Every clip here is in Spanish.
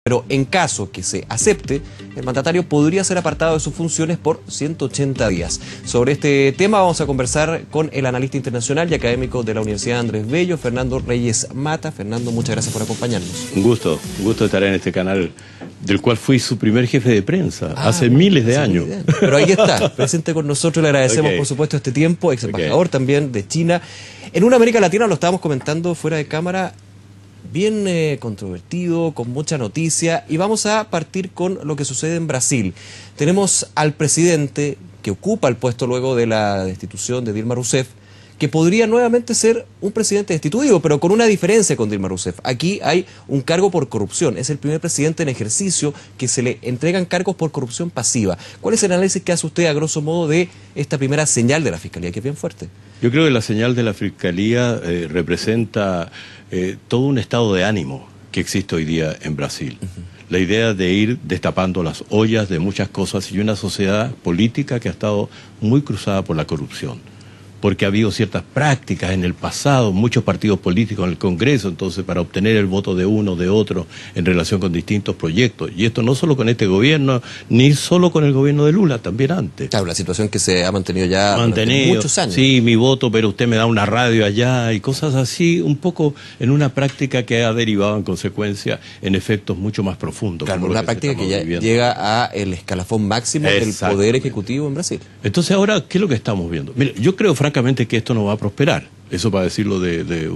Pero en caso que se acepte, el mandatario podría ser apartado de sus funciones por 180 días. Sobre este tema vamos a conversar con el analista internacional y académico de la Universidad Andrés Bello, Fernando Reyes Mata. Fernando, muchas gracias por acompañarnos. Un gusto estar en este canal, del cual fui su primer jefe de prensa hace miles de años. Pero ahí está, presente con nosotros, le agradecemos por supuesto este tiempo, ex embajador también de China. En una América Latina, lo estábamos comentando fuera de cámara, bien controvertido, con mucha noticia, y vamos a partir con lo que sucede en Brasil. Tenemos al presidente que ocupa el puesto luego de la destitución de Dilma Rousseff, que podría nuevamente ser un presidente destituido, pero con una diferencia con Dilma Rousseff. Aquí hay un cargo por corrupción. Es el primer presidente en ejercicio que se le entregan cargos por corrupción pasiva. ¿Cuál es el análisis que hace usted, a grosso modo, de esta primera señal de la Fiscalía, que es bien fuerte? Yo creo que la señal de la Fiscalía representa todo un estado de ánimo que existe hoy día en Brasil. La idea de ir destapando las ollas de muchas cosas y una sociedad política que ha estado muy cruzada por la corrupción. Porque ha habido ciertas prácticas en el pasado, muchos partidos políticos en el Congreso, entonces para obtener el voto de uno, de otro, en relación con distintos proyectos. Y esto no solo con este gobierno, ni solo con el gobierno de Lula, también antes. Claro, la situación que se ha mantenido ya durante muchos años. Sí, mi voto, pero usted me da una radio allá y cosas así, un poco en una práctica que ha derivado en consecuencia en efectos mucho más profundos. Claro, una práctica que ya llega a el escalafón máximo del Poder Ejecutivo en Brasil. Entonces ahora, ¿qué es lo que estamos viendo? Mire, yo creo francamente que esto no va a prosperar. Eso para decirlo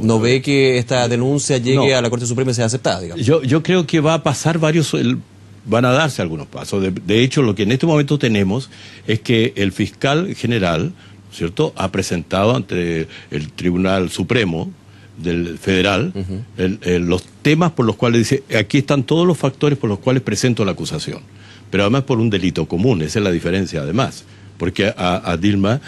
¿No ve que esta denuncia llegue a la Corte Suprema y sea aceptada, digamos? Yo creo que va a pasar van a darse algunos pasos. De hecho, lo que en este momento tenemos es que el fiscal general, ¿cierto?, ha presentado ante el Tribunal Supremo del Federal los temas por los cuales dice, aquí están todos los factores por los cuales presento la acusación. Pero además por un delito común, esa es la diferencia además. Porque a Dilma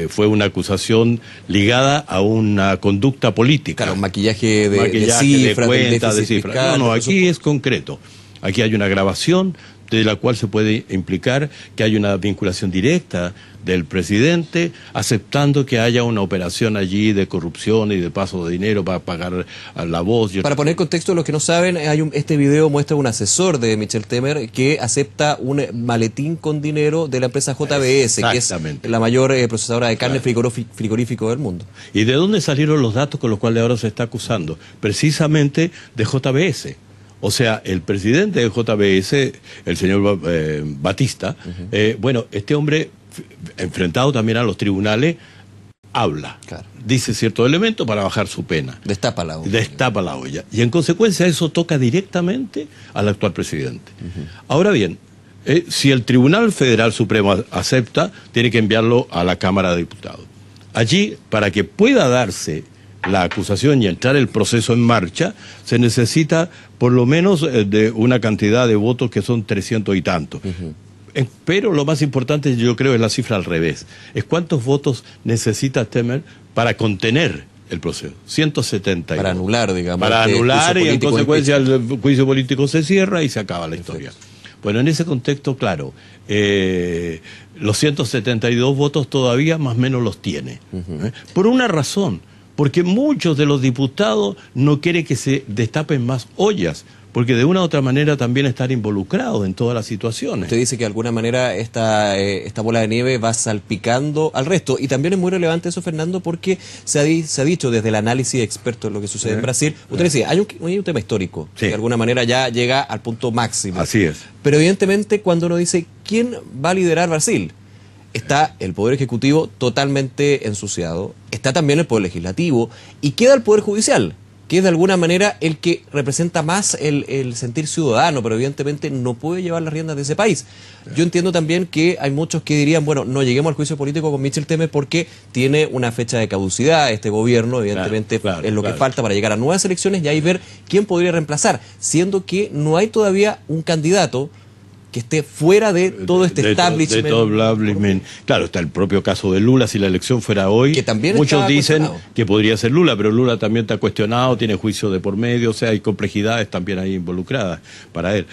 fue una acusación ligada a una conducta política. Claro, maquillaje de cifras, de cuentas, de cifras. No, aquí es concreto. Aquí hay una grabación de la cual se puede implicar que hay una vinculación directa del presidente, aceptando que haya una operación allí de corrupción y de paso de dinero para pagar a la voz. Para poner contexto a los que no saben, este video muestra un asesor de Michel Temer que acepta un maletín con dinero de la empresa JBS, que es la mayor procesadora de carne frigorífico del mundo. ¿Y de dónde salieron los datos con los cuales ahora se está acusando? Precisamente de JBS. O sea, el presidente de JBS, el señor Batista, bueno, este hombre, enfrentado también a los tribunales, habla, dice ciertos elementos para bajar su pena. Destapa la olla. Destapa la olla. Y en consecuencia eso toca directamente al actual presidente. Ahora bien, si el Tribunal Federal Supremo acepta, tiene que enviarlo a la Cámara de Diputados. Allí, para que pueda darse la acusación y entrar el proceso en marcha, se necesita por lo menos de una cantidad de votos que son 300 y tantos. Pero lo más importante, yo creo, es la cifra al revés. Es cuántos votos necesita Temer para contener el proceso. 170. Para anular, digamos. Para anular y en consecuencia el juicio político se cierra y se acaba la historia. Bueno, en ese contexto, claro, los 172 votos todavía más o menos los tiene. Por una razón. Porque muchos de los diputados no quieren que se destapen más ollas, porque de una u otra manera también están involucrados en todas las situaciones. Usted dice que de alguna manera esta bola de nieve va salpicando al resto, y también es muy relevante eso, Fernando, porque se ha dicho desde el análisis experto en lo que sucede en Brasil. Usted decía, hay un tema histórico, que de alguna manera ya llega al punto máximo. Así es. Pero evidentemente cuando uno dice, ¿quién va a liderar Brasil? Está el Poder Ejecutivo totalmente ensuciado, está también el Poder Legislativo, y queda el Poder Judicial, que es de alguna manera el que representa más el sentir ciudadano, pero evidentemente no puede llevar las riendas de ese país. Yo entiendo también que hay muchos que dirían, bueno, no lleguemos al juicio político con Michel Temer porque tiene una fecha de caducidad, este gobierno, evidentemente es lo que falta para llegar a nuevas elecciones y ahí ver quién podría reemplazar, siendo que no hay todavía un candidato que esté fuera de todo este establishment. De todo establishment. Claro, está el propio caso de Lula, si la elección fuera hoy. Que también muchos dicen que podría ser Lula, pero Lula también está cuestionado, tiene juicio de por medio, o sea, hay complejidades también ahí involucradas para él.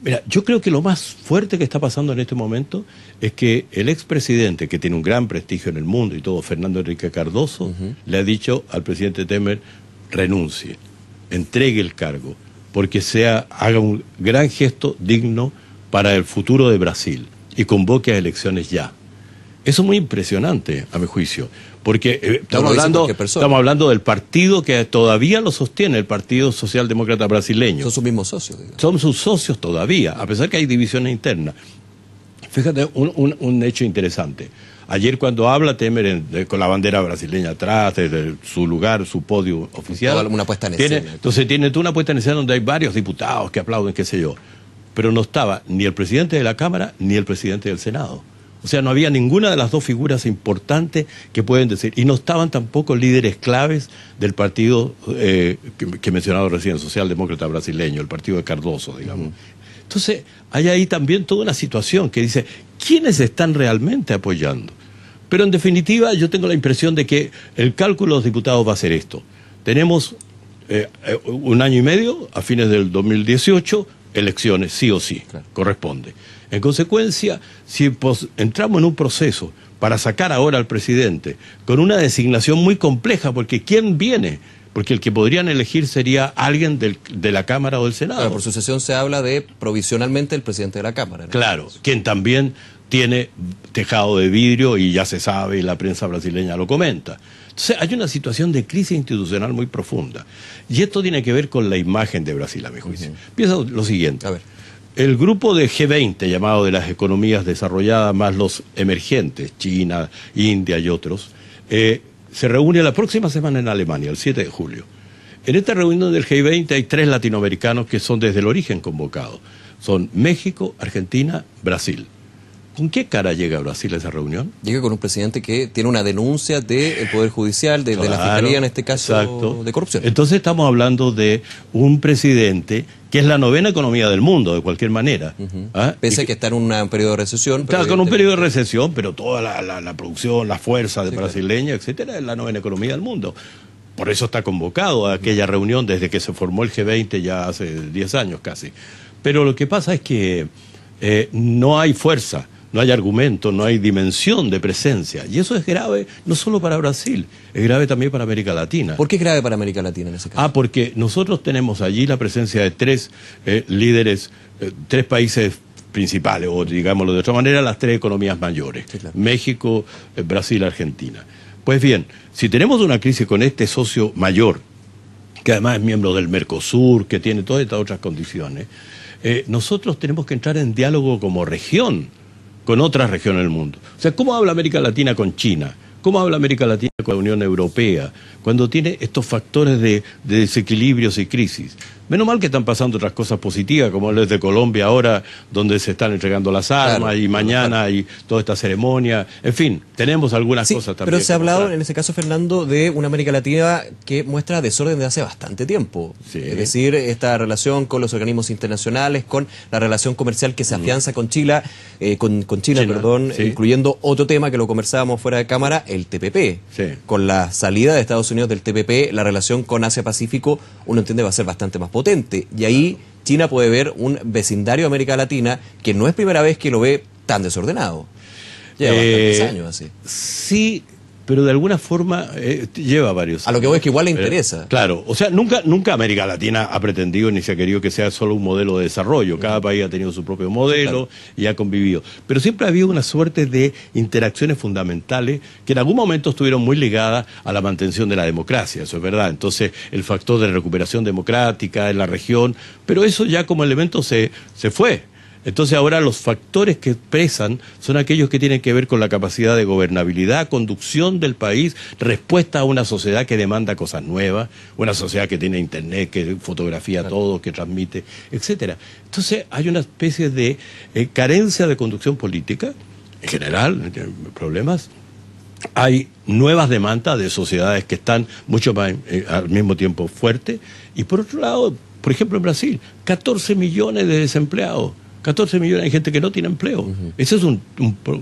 Mira, yo creo que lo más fuerte que está pasando en este momento es que el expresidente, que tiene un gran prestigio en el mundo y todo, Fernando Henrique Cardoso, le ha dicho al presidente Temer, renuncie, entregue el cargo. porque haga un gran gesto digno para el futuro de Brasil y convoque a elecciones ya. Eso es muy impresionante, a mi juicio, porque estamos hablando del partido que todavía lo sostiene, el Partido Socialdemócrata Brasileño. Son sus mismos socios, digamos. Son sus socios todavía, a pesar que hay divisiones internas. Fíjate, un hecho interesante. Ayer cuando habla Temer con la bandera brasileña atrás, desde su lugar, su podio oficial. Una puesta en escena. Entonces tiene toda una puesta en escena donde hay varios diputados que aplauden, qué sé yo. Pero no estaba ni el presidente de la Cámara ni el presidente del Senado. O sea, no había ninguna de las dos figuras importantes que pueden decir. Y no estaban tampoco líderes claves del partido que he mencionado recién, socialdemócrata brasileño, el partido de Cardoso, digamos. Entonces, hay ahí también toda una situación que dice, ¿quiénes están realmente apoyando? Pero en definitiva, yo tengo la impresión de que el cálculo de los diputados va a ser esto. Tenemos un año y medio, a fines del 2018, elecciones, sí o sí, claro, corresponde. En consecuencia, si entramos en un proceso para sacar ahora al presidente con una designación muy compleja, porque ¿quién viene? Porque el que podrían elegir sería alguien de la Cámara o del Senado. Claro, por sucesión se habla de provisionalmente el presidente de la Cámara. Claro, quien también tiene tejado de vidrio y ya se sabe y la prensa brasileña lo comenta. Entonces hay una situación de crisis institucional muy profunda. Y esto tiene que ver con la imagen de Brasil, a mi juicio. Piensa lo siguiente. A ver. El grupo de G20, llamado de las economías desarrolladas más los emergentes, China, India y otros, se reúne la próxima semana en Alemania, el 7 de julio. En esta reunión del G20 hay 3 latinoamericanos que son desde el origen convocados. Son México, Argentina, Brasil. ¿Con qué cara llega Brasil a esa reunión? Llega con un presidente que tiene una denuncia del Poder Judicial, de la Fiscalía en este caso, exacto, de corrupción. Entonces estamos hablando de un presidente que es la 9ª economía del mundo, de cualquier manera. Pese a que está en un periodo de recesión. Está con un periodo de recesión, pero toda la producción, la fuerza de brasileña, etcétera, es la 9ª economía del mundo. Por eso está convocado a aquella reunión desde que se formó el G20 ya hace 10 años casi. Pero lo que pasa es que no hay fuerza, no hay argumento, no hay dimensión de presencia. Y eso es grave no solo para Brasil, es grave también para América Latina. ¿Por qué es grave para América Latina en ese caso? Porque nosotros tenemos allí la presencia de 3 líderes, 3 países principales, o digámoslo de otra manera, las 3 economías mayores. Sí, claro. México, Brasil, Argentina. Pues bien, si tenemos una crisis con este socio mayor, que además es miembro del Mercosur, que tiene todas estas otras condiciones, nosotros tenemos que entrar en diálogo como región con otras regiones del mundo. O sea, ¿cómo habla América Latina con China? ¿Cómo habla América Latina con la Unión Europea? Cuando tiene estos factores de desequilibrios y crisis. Menos mal que están pasando otras cosas positivas, como el de Colombia ahora, donde se están entregando las armas, claro, y mañana hay toda esta ceremonia. En fin, tenemos algunas cosas también. Pero se ha hablado, en ese caso, Fernando, de una América Latina que muestra desorden de hace bastante tiempo. Sí. Es decir, esta relación con los organismos internacionales, con la relación comercial que se afianza con China, sí, incluyendo otro tema que lo conversábamos fuera de cámara, el TPP. Sí. Con la salida de Estados Unidos del TPP, la relación con Asia-Pacífico, uno entiende, va a ser bastante más potente. Y ahí China puede ver un vecindario de América Latina que no es primera vez que lo ve tan desordenado. Lleva bastantes años así. Sí, pero de alguna forma lleva varios años. A lo que voy es que igual le interesa. Claro, o sea, nunca América Latina ha pretendido ni se ha querido que sea solo un modelo de desarrollo. Cada país ha tenido su propio modelo, claro, y ha convivido. Pero siempre ha habido una suerte de interacciones fundamentales que en algún momento estuvieron muy ligadas a la mantención de la democracia, eso es verdad. Entonces, el factor de recuperación democrática en la región, pero eso ya como elemento se fue. Entonces ahora los factores que pesan son aquellos que tienen que ver con la capacidad de gobernabilidad, conducción del país, respuesta a una sociedad que demanda cosas nuevas, una sociedad que tiene internet, que fotografía, claro, todo, que transmite, etcétera. Entonces hay una especie de carencia de conducción política, en general, problemas. Hay nuevas demandas de sociedades que están mucho más al mismo tiempo fuertes. Y por otro lado, por ejemplo en Brasil, 14 millones de desempleados. 14 millones de gente que no tiene empleo. Ese es un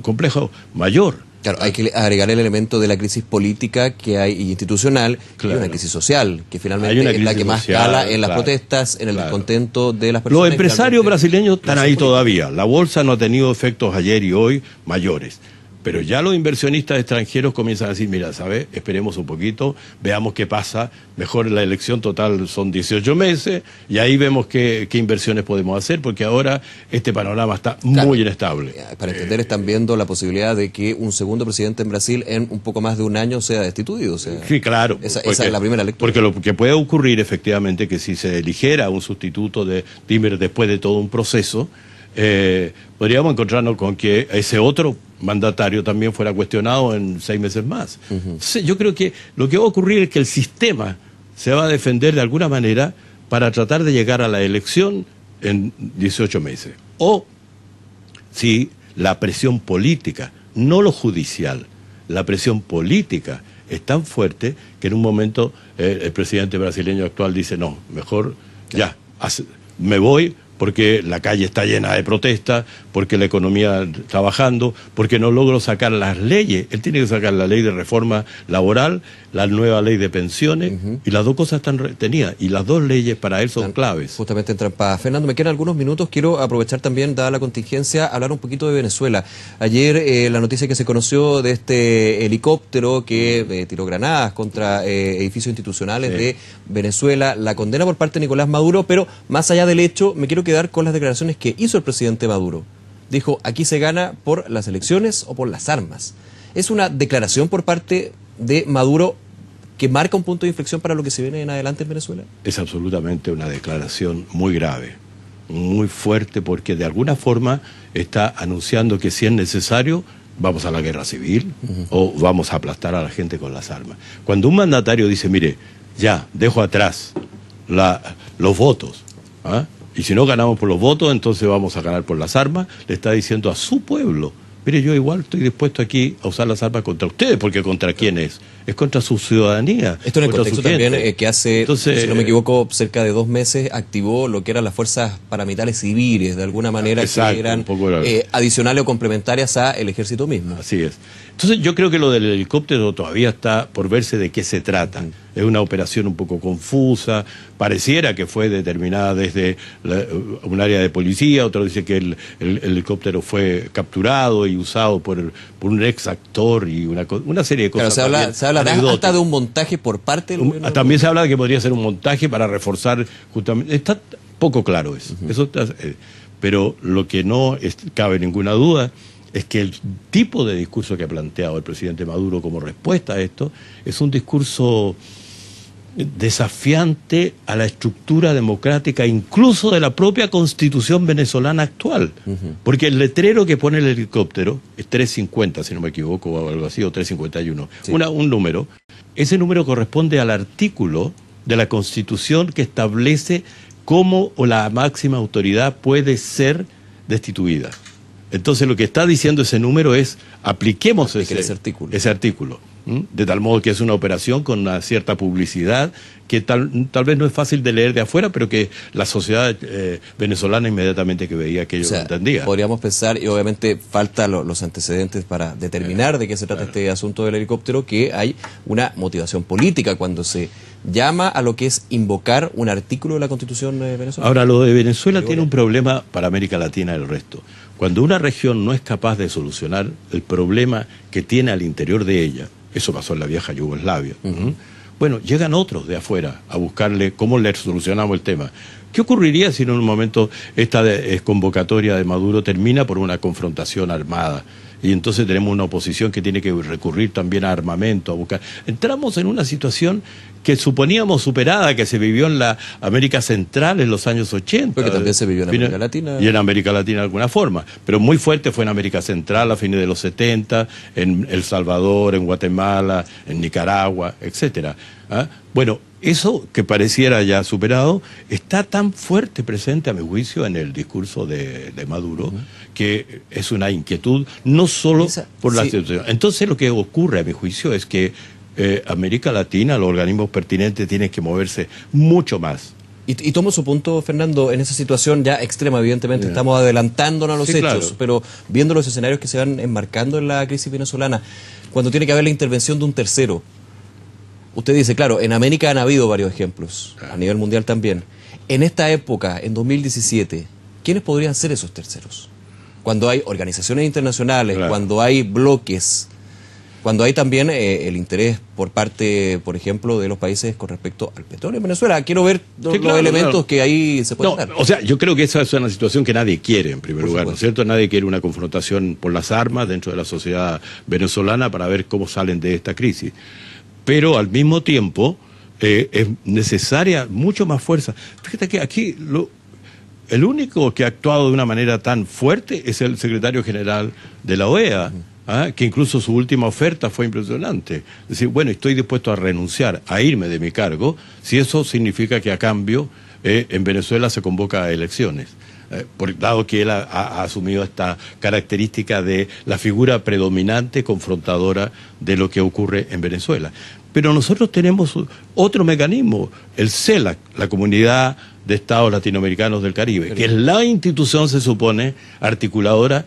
complejo mayor. Claro, hay que agregar el elemento de la crisis política que hay institucional, claro, y una crisis social, que finalmente es la que más cala en las protestas, en el descontento de las personas. Los empresarios brasileños están ahí todavía. La bolsa no ha tenido efectos ayer y hoy mayores. Pero ya los inversionistas extranjeros comienzan a decir, mira, ¿sabes? Esperemos un poquito, veamos qué pasa. Mejor la elección total son 18 meses y ahí vemos qué inversiones podemos hacer, porque ahora este panorama está muy inestable. Para entender, están viendo la posibilidad de que un segundo presidente en Brasil en un poco más de un año sea destituido. O sea, sí, claro. Esa es la primera lectura. Porque lo que puede ocurrir efectivamente que si se eligiera un sustituto de Temer después de todo un proceso, podríamos encontrarnos con que ese otro mandatario también fuera cuestionado en 6 meses más. Entonces, yo creo que lo que va a ocurrir es que el sistema se va a defender de alguna manera para tratar de llegar a la elección en 18 meses. O si la presión política, no lo judicial, la presión política es tan fuerte que en un momento el presidente brasileño actual dice, no, mejor ya, me voy, porque la calle está llena de protestas, porque la economía está bajando, porque no logro sacar las leyes. Él tiene que sacar la ley de reforma laboral, la nueva ley de pensiones, y las dos cosas están retenidas, y las dos leyes para él son claves. Justamente entran para Fernando, me quedan algunos minutos, quiero aprovechar también, dada la contingencia, hablar un poquito de Venezuela. Ayer la noticia que se conoció de este helicóptero que tiró granadas contra edificios institucionales de Venezuela, la condena por parte de Nicolás Maduro, pero más allá del hecho, me quiero quedar con las declaraciones que hizo el presidente Maduro. Dijo, aquí se gana por las elecciones o por las armas. ¿Es una declaración por parte de Maduro que marca un punto de inflexión para lo que se viene en adelante en Venezuela? Es absolutamente una declaración muy grave, muy fuerte, porque de alguna forma está anunciando que si es necesario vamos a la guerra civil o vamos a aplastar a la gente con las armas. Cuando un mandatario dice, mire, ya, dejo atrás los votos, ¿ah? Y si no ganamos por los votos, entonces vamos a ganar por las armas, le está diciendo a su pueblo, mire, yo igual estoy dispuesto aquí a usar las armas contra ustedes, porque ¿contra quién es? Es contra su ciudadanía. Esto en el contexto también que hace, entonces, si no me equivoco, cerca de 2 meses activó lo que eran las fuerzas paramilitares civiles, de alguna manera, exacto, que eran adicionales o complementarias al ejército mismo. Así es. Entonces yo creo que lo del helicóptero todavía está por verse de qué se trata. Es una operación un poco confusa, pareciera que fue determinada desde un área de policía, otro dice que el helicóptero fue capturado y usado por un ex actor y una serie de cosas. Claro, se habla hasta de un montaje por parte del gobierno. También se habla de que podría ser un montaje para reforzar justamente. Está poco claro eso. Pero lo que no cabe ninguna duda es que el tipo de discurso que ha planteado el presidente Maduro como respuesta a esto es un discurso desafiante a la estructura democrática, incluso de la propia constitución venezolana actual. Porque el letrero que pone el helicóptero es 350, si no me equivoco, o algo así, o 351. Sí. Un número. Ese número corresponde al artículo de la constitución que establece cómo o la máxima autoridad puede ser destituida. Entonces lo que está diciendo ese número es apliquemos ese artículo. De tal modo que es una operación con una cierta publicidad que tal vez no es fácil de leer de afuera, pero que la sociedad venezolana inmediatamente que veía aquello lo entendía. Podríamos pensar, y obviamente falta los antecedentes para determinar de qué se trata este asunto del helicóptero, que hay una motivación política cuando se llama a lo que es invocar un artículo de la Constitución venezolana. Ahora, lo de Venezuela tiene un problema para América Latina y el resto. Cuando una región no es capaz de solucionar el problema que tiene al interior de ella, eso pasó en la vieja Yugoslavia, bueno, llegan otros de afuera a buscarle cómo le solucionamos el tema. ¿Qué ocurriría si en un momento esta convocatoria de Maduro termina por una confrontación armada? Y entonces tenemos una oposición que tiene que recurrir también a armamento, a buscar. Entramos en una situación que suponíamos superada, que se vivió en la América Central en los años 80. Porque también se vivió en América Latina. Y en América Latina de alguna forma. Pero muy fuerte fue en América Central a fines de los 70, en El Salvador, en Guatemala, en Nicaragua, etcétera. ¿Ah? Bueno, eso que pareciera ya superado está tan fuerte presente, a mi juicio, en el discurso de Maduro, que es una inquietud no solo por la situación. Entonces lo que ocurre, a mi juicio, es que América Latina, los organismos pertinentes tienen que moverse mucho más. Y tomo su punto, Fernando, en esa situación ya extrema, evidentemente estamos adelantándonos a los hechos, claro, pero viendo los escenarios que se van enmarcando en la crisis venezolana, cuando tiene que haber la intervención de un tercero. Usted dice, claro, en América han habido varios ejemplos, a nivel mundial también. En esta época, en 2017, ¿quiénes podrían ser esos terceros? cuando hay organizaciones internacionales, claro, cuando hay bloques, cuando hay también el interés por parte, por ejemplo, de los países con respecto al petróleo en Venezuela. Quiero ver los elementos que ahí se pueden dar. O sea, yo creo que esa es una situación que nadie quiere, en primer lugar, ¿no es cierto? Nadie quiere una confrontación por las armas dentro de la sociedad venezolana para ver cómo salen de esta crisis. Pero al mismo tiempo es necesaria mucho más fuerza. Fíjate que aquí el único que ha actuado de una manera tan fuerte es el secretario general de la OEA. Que incluso su última oferta fue impresionante. Es decir, bueno, estoy dispuesto a renunciar, a irme de mi cargo, si eso significa que a cambio en Venezuela se convoca a elecciones. Dado que él ha asumido esta característica de la figura predominante, confrontadora de lo que ocurre en Venezuela. Pero nosotros tenemos otro mecanismo, el CELAC, la Comunidad de Estados Latinoamericanos del Caribe, que es la institución, se supone, articuladora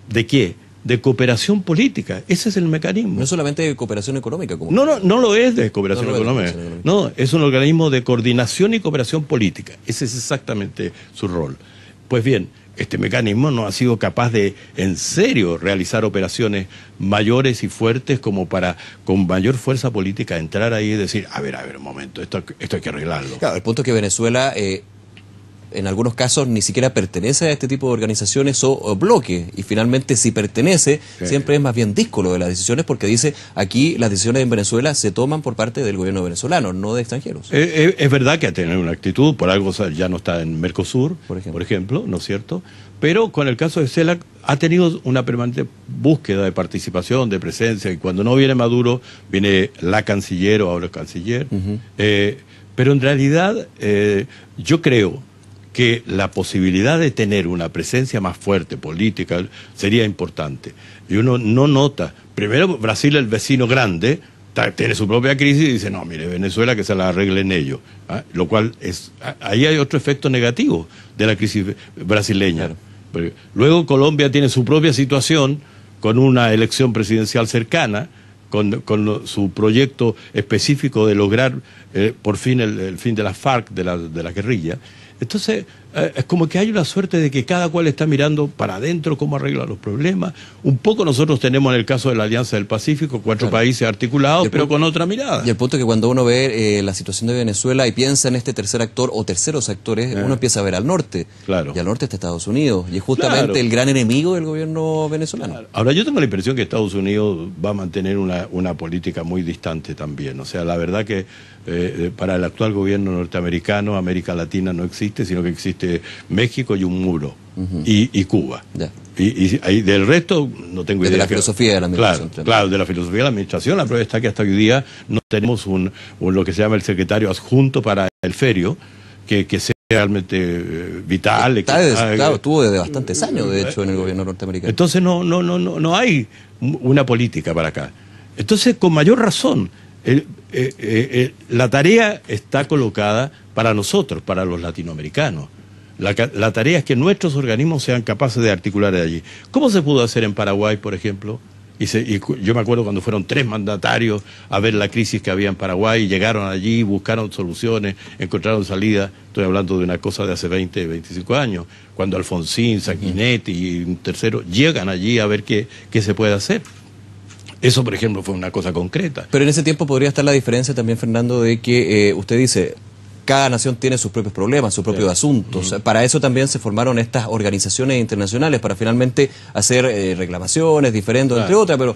¿de qué? De cooperación política. Ese es el mecanismo. No es solamente de cooperación económica. No lo es de cooperación económica. No, es un organismo de coordinación y cooperación política. Ese es exactamente su rol. Pues bien, este mecanismo no ha sido capaz de, en serio, realizar operaciones mayores y fuertes como para, con mayor fuerza política, entrar ahí y decir, a ver, un momento, esto hay que arreglarlo. Claro, el punto es que Venezuela en algunos casos ni siquiera pertenece a este tipo de organizaciones o bloques, y finalmente si pertenece, siempre es más bien díscolo de las decisiones, porque dice aquí las decisiones en Venezuela se toman por parte del gobierno venezolano, no de extranjeros. Es verdad que ha tenido una actitud, por algo ya no está en Mercosur, por ejemplo, ¿no es cierto? Pero con el caso de CELAC ha tenido una permanente búsqueda de participación, de presencia, y cuando no viene Maduro, viene la canciller o ahora el canciller. Pero en realidad yo creo que la posibilidad de tener una presencia más fuerte política sería importante. Y uno no nota, primero Brasil, el vecino grande, tiene su propia crisis y dice, no, mire, Venezuela que se la arreglen ellos. Lo cual ahí hay otro efecto negativo de la crisis brasileña. Claro. Luego Colombia tiene su propia situación con una elección presidencial cercana, con su proyecto específico de lograr por fin el fin de la FARC, de la guerrilla. Entonces, es como que hay una suerte de que cada cual está mirando para adentro cómo arregla los problemas. Un poco nosotros tenemos en el caso de la Alianza del Pacífico, 4 países articulados, pero con otra mirada. Y el punto es que cuando uno ve la situación de Venezuela y piensa en este tercer actor o terceros actores, uno empieza a ver al norte. Claro. Y al norte está Estados Unidos, y es justamente el gran enemigo del gobierno venezolano. Claro. Ahora, yo tengo la impresión que Estados Unidos va a mantener una política muy distante también. O sea, la verdad que para el actual gobierno norteamericano, América Latina no existe, sino que existe México y un muro, y Cuba. Y del resto no tengo idea. De la filosofía de la administración. Claro, de la filosofía de la administración. La prueba está que hasta hoy día no tenemos lo que se llama el secretario adjunto para el ferio, que sea realmente vital. Claro, estuvo desde bastantes años, de hecho, en el gobierno norteamericano. Entonces no hay una política para acá. Entonces, con mayor razón, la tarea está colocada para nosotros, para los latinoamericanos. La tarea es que nuestros organismos sean capaces de articular de allí. ¿Cómo se pudo hacer en Paraguay, por ejemplo? Y yo me acuerdo cuando fueron 3 mandatarios a ver la crisis que había en Paraguay, y llegaron allí, buscaron soluciones, encontraron salida. Estoy hablando de una cosa de hace 20, 25 años, cuando Alfonsín, Sanguinetti y un tercero llegan allí a ver qué se puede hacer. Eso, por ejemplo, fue una cosa concreta. Pero en ese tiempo podría estar la diferencia también, Fernando, de que usted dice, cada nación tiene sus propios problemas, sus propios asuntos. Para eso también se formaron estas organizaciones internacionales, para finalmente hacer reclamaciones, diferendos, entre otras, pero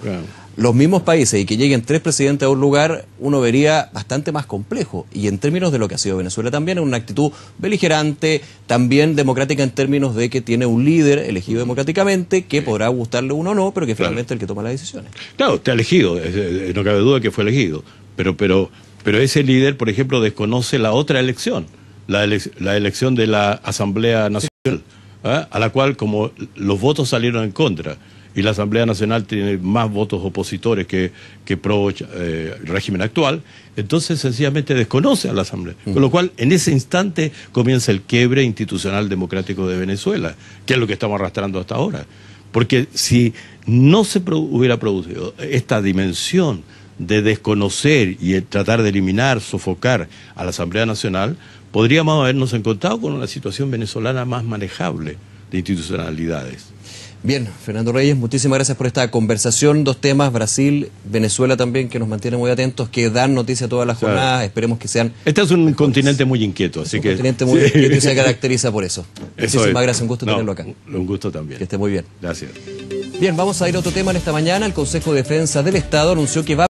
los mismos países, y que lleguen 3 presidentes a un lugar, uno vería bastante más complejo. Y en términos de lo que ha sido Venezuela también, es una actitud beligerante, también democrática en términos de que tiene un líder elegido democráticamente, que podrá gustarle uno o no, pero que finalmente es el que toma las decisiones. Claro, está elegido, no cabe duda que fue elegido, pero ese líder, por ejemplo, desconoce la otra elección, la elección de la Asamblea Nacional, a la cual, como los votos salieron en contra, y la Asamblea Nacional tiene más votos opositores que pro régimen actual, entonces sencillamente desconoce a la Asamblea. Con lo cual, en ese instante comienza el quiebre institucional democrático de Venezuela, que es lo que estamos arrastrando hasta ahora. Porque si no se hubiera producido esta dimensión de desconocer y tratar de eliminar, sofocar a la Asamblea Nacional, podríamos habernos encontrado con una situación venezolana más manejable de institucionalidades. Bien, Fernando Reyes, muchísimas gracias por esta conversación. 2 temas, Brasil, Venezuela también, que nos mantienen muy atentos, que dan noticia todas las jornadas, esperemos que sean... Este es un continente muy inquieto, así que... Un continente muy inquieto y se caracteriza por eso. Muchísimas gracias, un gusto tenerlo acá. Un gusto también. Que esté muy bien. Gracias. Bien, vamos a ir a otro tema en esta mañana. El Consejo de Defensa del Estado anunció que va